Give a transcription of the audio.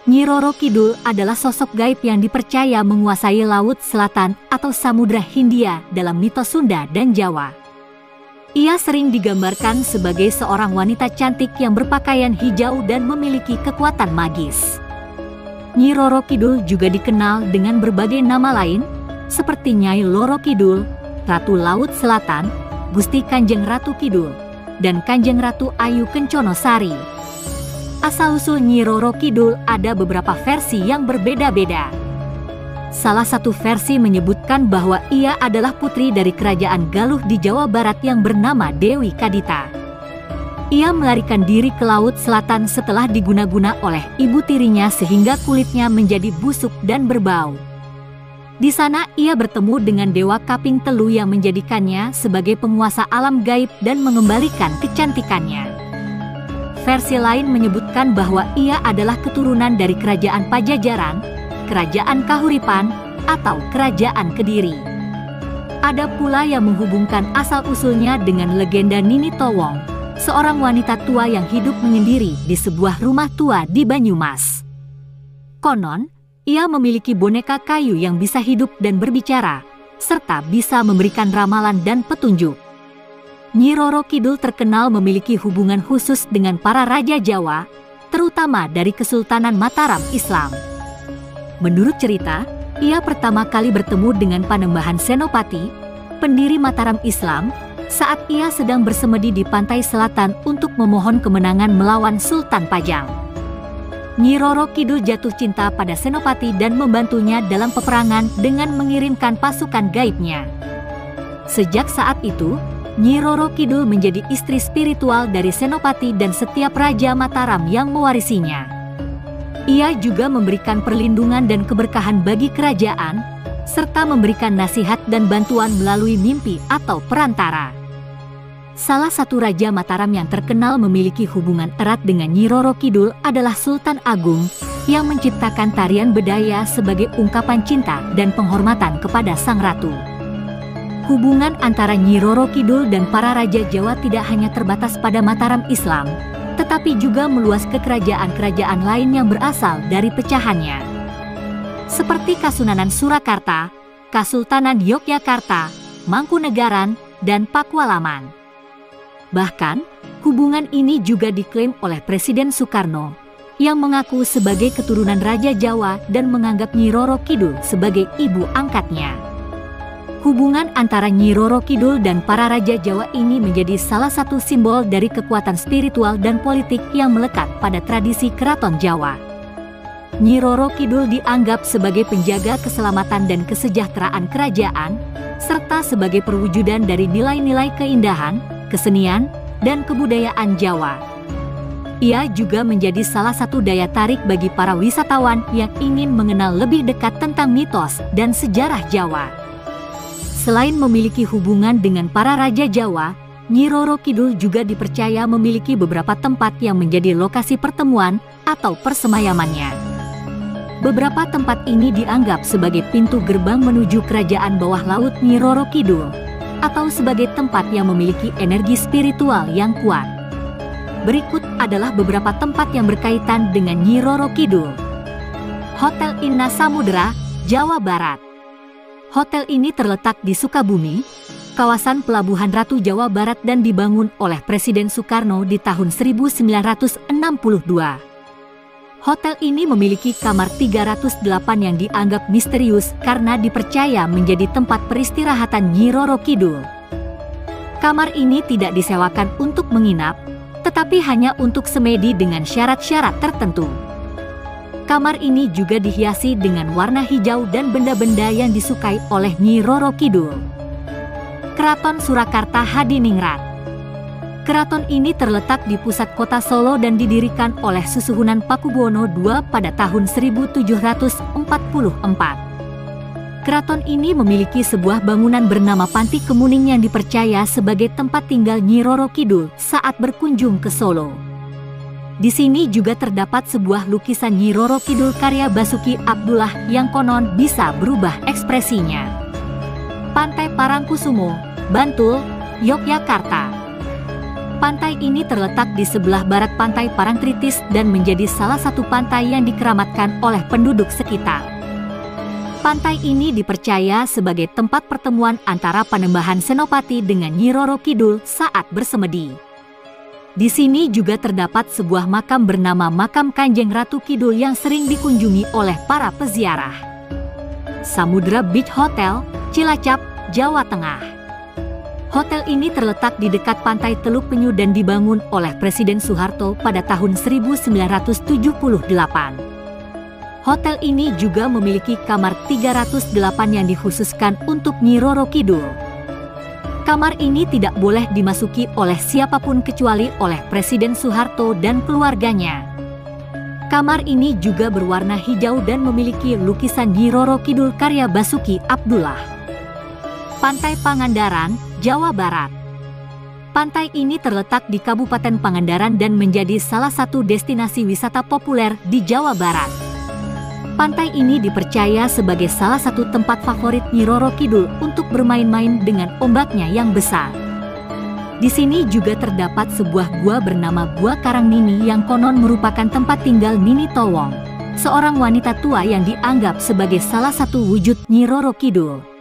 Nyi Roro Kidul adalah sosok gaib yang dipercaya menguasai Laut Selatan atau Samudra Hindia dalam mitos Sunda dan Jawa. Ia sering digambarkan sebagai seorang wanita cantik yang berpakaian hijau dan memiliki kekuatan magis. Nyi Roro Kidul juga dikenal dengan berbagai nama lain, seperti Nyai Loro Kidul, Ratu Laut Selatan, Gusti Kanjeng Ratu Kidul, dan Kanjeng Ratu Ayu Kencono Sari. Asal-usul Nyi Roro Kidul ada beberapa versi yang berbeda-beda. Salah satu versi menyebutkan bahwa ia adalah putri dari kerajaan Galuh di Jawa Barat yang bernama Dewi Kadita. Ia melarikan diri ke Laut Selatan setelah diguna-guna oleh ibu tirinya sehingga kulitnya menjadi busuk dan berbau. Di sana ia bertemu dengan Dewa Kaping Telu yang menjadikannya sebagai penguasa alam gaib dan mengembalikan kecantikannya. Versi lain menyebutkan bahwa ia adalah keturunan dari Kerajaan Pajajaran, Kerajaan Kahuripan, atau Kerajaan Kediri. Ada pula yang menghubungkan asal-usulnya dengan legenda Nini Towong, seorang wanita tua yang hidup menyendiri di sebuah rumah tua di Banyumas. Konon, ia memiliki boneka kayu yang bisa hidup dan berbicara, serta bisa memberikan ramalan dan petunjuk. Nyi Roro Kidul terkenal memiliki hubungan khusus dengan para raja Jawa, terutama dari Kesultanan Mataram Islam. Menurut cerita, ia pertama kali bertemu dengan Panembahan Senopati, pendiri Mataram Islam, saat ia sedang bersemedi di pantai selatan untuk memohon kemenangan melawan Sultan Pajang. Nyi Roro Kidul jatuh cinta pada Senopati dan membantunya dalam peperangan dengan mengirimkan pasukan gaibnya. Sejak saat itu, Nyi Roro Kidul menjadi istri spiritual dari Senopati dan setiap raja Mataram yang mewarisinya. Ia juga memberikan perlindungan dan keberkahan bagi kerajaan, serta memberikan nasihat dan bantuan melalui mimpi atau perantara. Salah satu raja Mataram yang terkenal memiliki hubungan erat dengan Nyi Roro Kidul adalah Sultan Agung, yang menciptakan tarian bedaya sebagai ungkapan cinta dan penghormatan kepada sang ratu. Hubungan antara Nyi Roro Kidul dan para raja Jawa tidak hanya terbatas pada Mataram Islam, tetapi juga meluas ke kerajaan-kerajaan lain yang berasal dari pecahannya. Seperti Kasunanan Surakarta, Kasultanan Yogyakarta, Mangkunegaran, dan Pakualaman. Bahkan, hubungan ini juga diklaim oleh Presiden Soekarno, yang mengaku sebagai keturunan Raja Jawa dan menganggap Nyi Roro Kidul sebagai ibu angkatnya. Hubungan antara Nyi Roro Kidul dan para raja Jawa ini menjadi salah satu simbol dari kekuatan spiritual dan politik yang melekat pada tradisi keraton Jawa. Nyi Roro Kidul dianggap sebagai penjaga keselamatan dan kesejahteraan kerajaan, serta sebagai perwujudan dari nilai-nilai keindahan, kesenian, dan kebudayaan Jawa. Ia juga menjadi salah satu daya tarik bagi para wisatawan yang ingin mengenal lebih dekat tentang mitos dan sejarah Jawa. Selain memiliki hubungan dengan para raja Jawa, Nyi Roro Kidul juga dipercaya memiliki beberapa tempat yang menjadi lokasi pertemuan atau persemayamannya. Beberapa tempat ini dianggap sebagai pintu gerbang menuju kerajaan bawah laut Nyi Roro Kidul, atau sebagai tempat yang memiliki energi spiritual yang kuat. Berikut adalah beberapa tempat yang berkaitan dengan Nyi Roro Kidul. Hotel Inna Samudra, Jawa Barat. Hotel ini terletak di Sukabumi, kawasan Pelabuhan Ratu Jawa Barat dan dibangun oleh Presiden Soekarno di tahun 1962. Hotel ini memiliki kamar 308 yang dianggap misterius karena dipercaya menjadi tempat peristirahatan Nyi Roro Kidul. Kamar ini tidak disewakan untuk menginap, tetapi hanya untuk semedi dengan syarat-syarat tertentu. Kamar ini juga dihiasi dengan warna hijau dan benda-benda yang disukai oleh Nyi Roro Kidul. Keraton Surakarta Hadiningrat. Keraton ini terletak di pusat kota Solo dan didirikan oleh Susuhunan Pakubuwono II pada tahun 1744. Keraton ini memiliki sebuah bangunan bernama Panti Kemuning yang dipercaya sebagai tempat tinggal Nyi Roro Kidul saat berkunjung ke Solo. Di sini juga terdapat sebuah lukisan Nyi Roro Kidul karya Basuki Abdullah yang konon bisa berubah ekspresinya. Pantai Parangkusumo, Bantul, Yogyakarta. Pantai ini terletak di sebelah barat pantai Parangtritis dan menjadi salah satu pantai yang dikeramatkan oleh penduduk sekitar. Pantai ini dipercaya sebagai tempat pertemuan antara Panembahan Senopati dengan Nyi Roro Kidul saat bersemedi. Di sini juga terdapat sebuah makam bernama Makam Kanjeng Ratu Kidul yang sering dikunjungi oleh para peziarah. Samudra Beach Hotel, Cilacap, Jawa Tengah. Hotel ini terletak di dekat pantai Teluk Penyu dan dibangun oleh Presiden Soeharto pada tahun 1978. Hotel ini juga memiliki kamar 308 yang dikhususkan untuk Nyi Roro Kidul. Kamar ini tidak boleh dimasuki oleh siapapun kecuali oleh Presiden Soeharto dan keluarganya. Kamar ini juga berwarna hijau dan memiliki lukisan Nyi Roro Kidul karya Basuki Abdullah. Pantai Pangandaran, Jawa Barat. Pantai ini terletak di Kabupaten Pangandaran dan menjadi salah satu destinasi wisata populer di Jawa Barat. Pantai ini dipercaya sebagai salah satu tempat favorit Nyi Roro Kidul untuk bermain-main dengan ombaknya yang besar. Di sini juga terdapat sebuah gua bernama Gua Karang Nini yang konon merupakan tempat tinggal Nini Towong, seorang wanita tua yang dianggap sebagai salah satu wujud Nyi Roro Kidul.